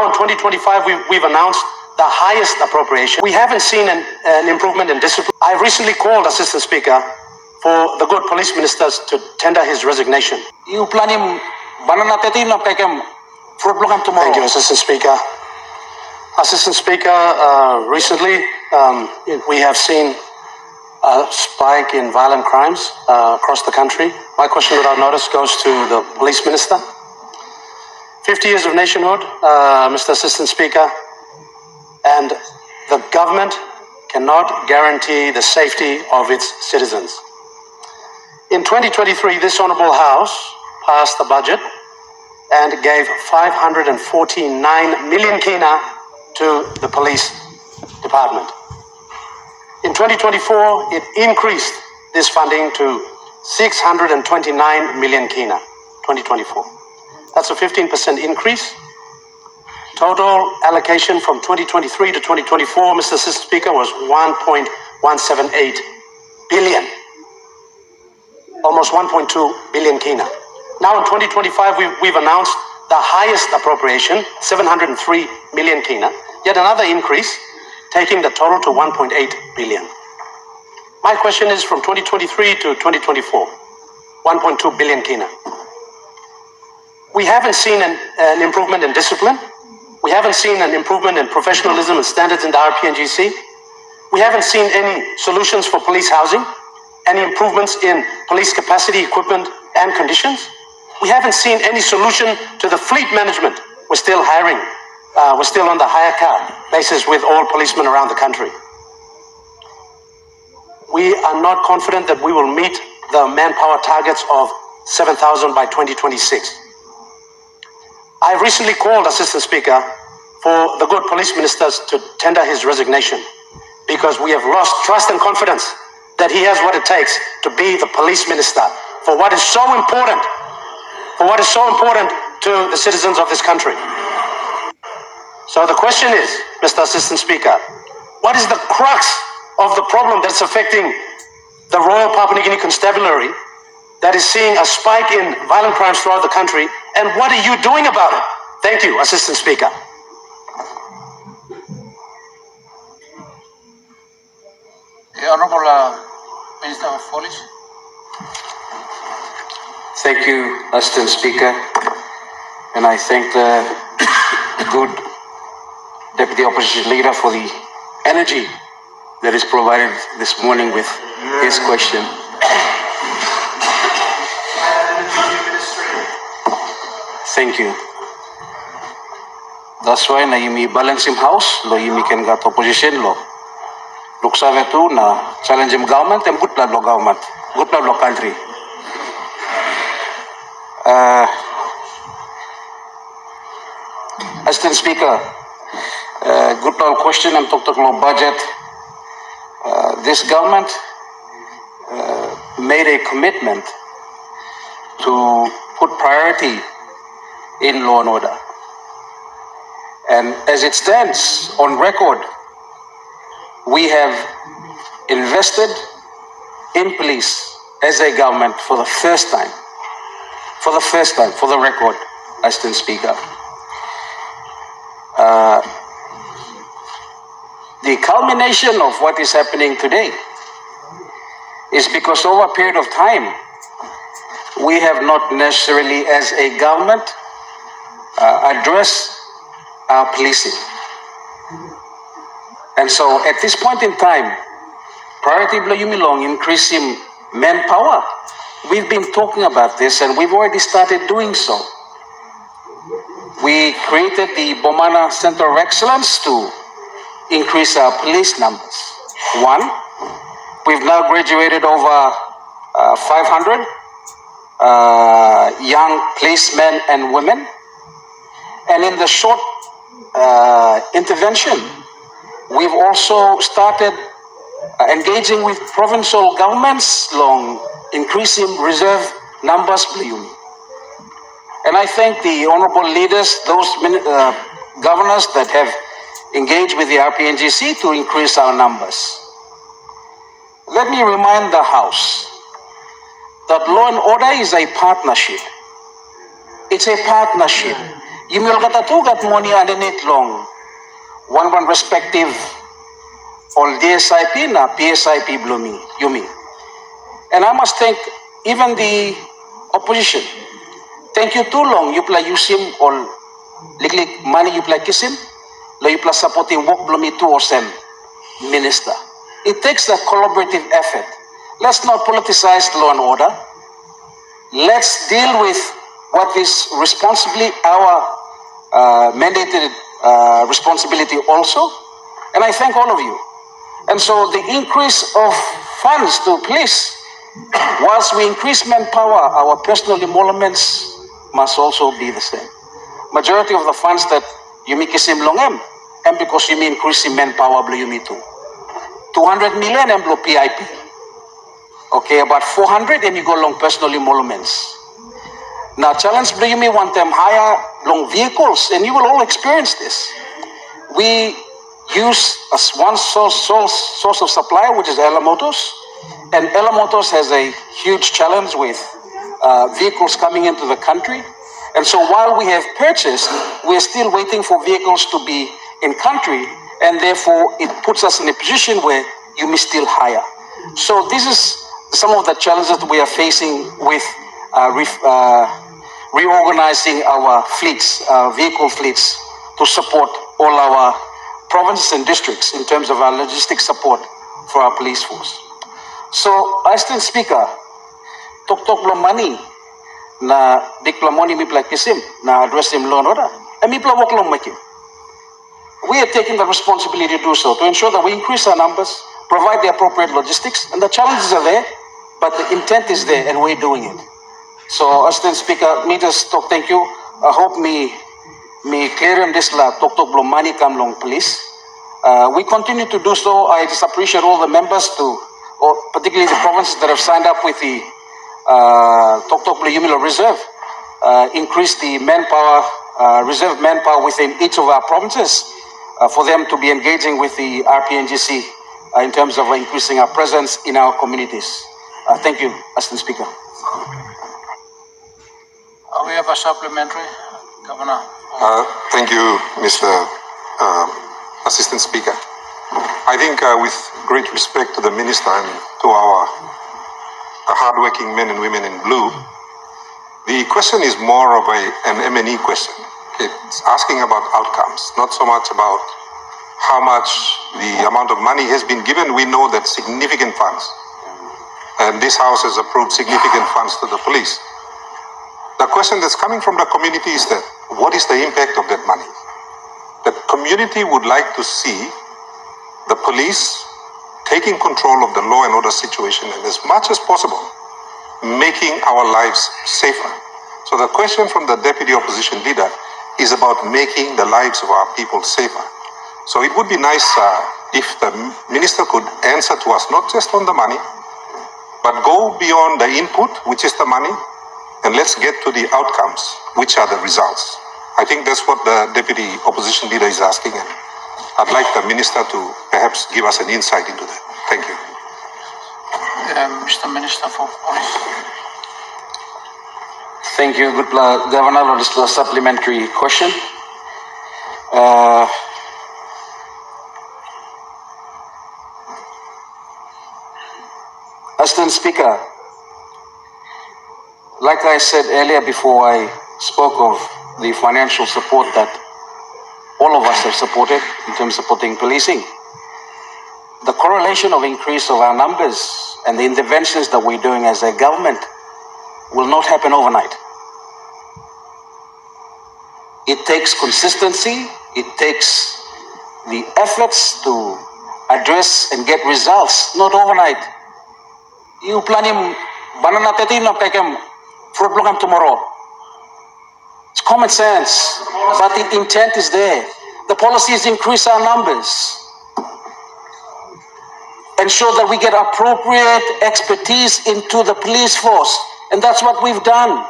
In 2025, we've announced the highest appropriation. We haven't seen an improvement in discipline. I recently called, Assistant Speaker, for the good police ministers to tender his resignation. You plan him banana tetin na pekem fruit block tomorrow. Thank you, Assistant Speaker. Assistant Speaker, recently we have seen a spike in violent crimes across the country. My question without notice goes to the police minister. 50 years of nationhood, Mr. Assistant Speaker, and the government cannot guarantee the safety of its citizens. In 2023, this Honourable House passed the budget and gave 549 million kina to the police department. In 2024, it increased this funding to 629 million kina, 2024. That's a 15% increase. Total allocation from 2023 to 2024, Mr. Assistant Speaker, was 1.178 billion. Almost 1.2 billion kina. Now in 2025, we've announced the highest appropriation, 703 million kina, yet another increase, taking the total to 1.8 billion. My question is from 2023 to 2024, 1.2 billion kina. We haven't seen an improvement in discipline. We haven't seen an improvement in professionalism and standards in the RPNGC. We haven't seen any solutions for police housing, any improvements in police capacity, equipment, and conditions. We haven't seen any solution to the fleet management. We're still hiring. We're still on the hire car basis with all policemen around the country. We are not confident that we will meet the manpower targets of 7,000 by 2026. I recently called, Assistant Speaker, for the good police ministers to tender his resignation because we have lost trust and confidence that he has what it takes to be the police minister for what is so important, to the citizens of this country. So the question is, Mr. Assistant Speaker, what is the crux of the problem that's affecting the Royal Papua New Guinea Constabulary that is seeing a spike in violent crimes throughout the country, and what are you doing about it? Thank you, Assistant Speaker. The Honourable Minister of Police. Thank you, Assistant Speaker, and I thank the good Deputy Opposition Leader for the energy that is provided this morning with his question. Thank you. That's why na yumi balance im house, lo yumi can got opposition lo. Look save tu na challenge im government, and good plan lo government, good plan lo country. Assistant Speaker, good plan question. I'm talking about budget. This government made a commitment to put priority in law and order. And as it stands on record, we have invested in police as a government for the first time, for the record, Assistant Speaker. The culmination of what is happening today is because over a period of time, we have not necessarily as a government addressed our policing. And so at this point in time, priority Blayumilong increasing manpower. We've been talking about this and we've already started doing so. We created the Bomana Center of Excellence to increase our police numbers. One, we've now graduated over 500 young policemen and women. And in the short intervention, we've also started engaging with provincial governments along increasing reserve numbers. And I thank the honorable leaders, those governors that have engaged with the RPNGC to increase our numbers. Let me remind the House that law and order is a partnership. It's a partnership. Yumi Olgatatugat money underneath long. One respective all DSIP na PSIP Blumi, Yumi. And I must thank even the opposition. Thank you too long. You play Yusim or liklik money you play Kisim. La you play supporting work Blumi too or sem minister. It takes a collaborative effort. Let's not politicize law and order. Let's deal with what is responsibly our mandated responsibility also. And I thank all of you. And so the increase of funds to police, whilst we increase manpower, our personal emoluments must also be the same. Majority of the funds that you make is long and because you mean increasing manpower, you mean too. 200 million and PIP. Okay, about 400 and you go long personal emoluments. Now challenge you may want them higher long vehicles and you will all experience this. We use as one source of supply, which is Ella Motors, and Ella Motors has a huge challenge with vehicles coming into the country. And so while we have purchased, we're still waiting for vehicles to be in country, and therefore it puts us in a position where you may still hire. So this is some of the challenges that we are facing with reorganizing our fleets, vehicle fleets, to support all our provinces and districts in terms of our logistic support for our police force. So, Assistant Speaker, tok money na diklamoni mi pla kisim na address him law and order, and mi pla wok long making. We are taking the responsibility to do so, to ensure that we increase our numbers, provide the appropriate logistics, and the challenges are there, but the intent is there, and we're doing it. So, Assistant Speaker, me just talk thank you. I hope me clear in this la tok money come long, please. We continue to do so. I just appreciate all the members or particularly the provinces that have signed up with the tok Yumilo Reserve, increase the manpower, reserve manpower within each of our provinces for them to be engaging with the RPNGC in terms of increasing our presence in our communities. Thank you, Assistant Speaker. We have a supplementary, Governor. Thank you, Mr. Assistant Speaker. I think with great respect to the Minister and to our hardworking men and women in blue, the question is more of an M&E question. It's asking about outcomes, not so much about how much the amount of money has been given. We know that significant funds, and this House has approved significant funds to the police. The question that's coming from the community is that, what is the impact of that money? The community would like to see the police taking control of the law and order situation and as much as possible, making our lives safer. So the question from the Deputy Opposition Leader is about making the lives of our people safer. So it would be nice if the Minister could answer to us, not just on the money, but go beyond the input, which is the money, and let's get to the outcomes, which are the results. I think that's what the Deputy Opposition Leader is asking, and I'd like the Minister to perhaps give us an insight into that. Thank you. Mr. Minister for Police. Thank you, good Governor, for this supplementary question. Assistant Speaker, like I said earlier before I spoke of the financial support that all of us have supported in terms of supporting policing, the correlation of increase of our numbers and the interventions that we're doing as a government will not happen overnight. It takes consistency, it takes the efforts to address and get results, not overnight. You planning banana tetin na pekem fruit block tomorrow. It's common sense, but the intent is there. The policies increase our numbers, ensure that we get appropriate expertise into the police force, and that's what we've done.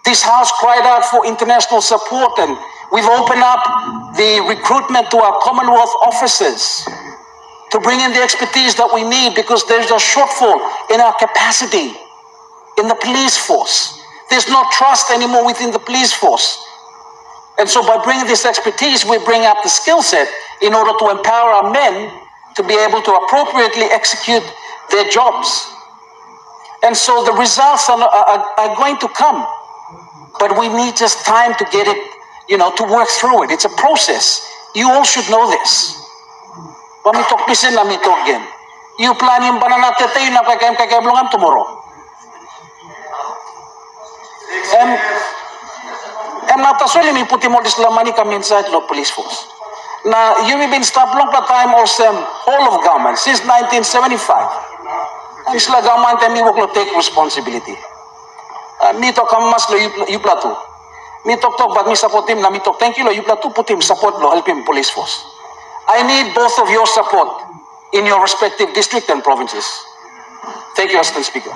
This House cried out for international support, and we've opened up the recruitment to our Commonwealth officers to bring in the expertise that we need, because there's a shortfall in our capacity in the police force. There's no trust anymore within the police force. And so by bringing this expertise, we bring up the skill set in order to empower our men to be able to appropriately execute their jobs. And so the results are going to come, but we need just time to get it, to work through it. It's a process. You all should know this. Pamitok pisin na mitok gen. You plan yung bananatetay na kakayam tomorrow. And natasuli mi puti mo dislamani kami inside the police force. Now, you've been stopped long time also whole of government since 1975. Ang sila government ay miwok take responsibility. Mito kamas lo yuplatu. Mito tok but mi support him na mito thank you lo yuplatu putim support lo help him police force. I need both of your support in your respective district and provinces. Thank you, Assistant Speaker.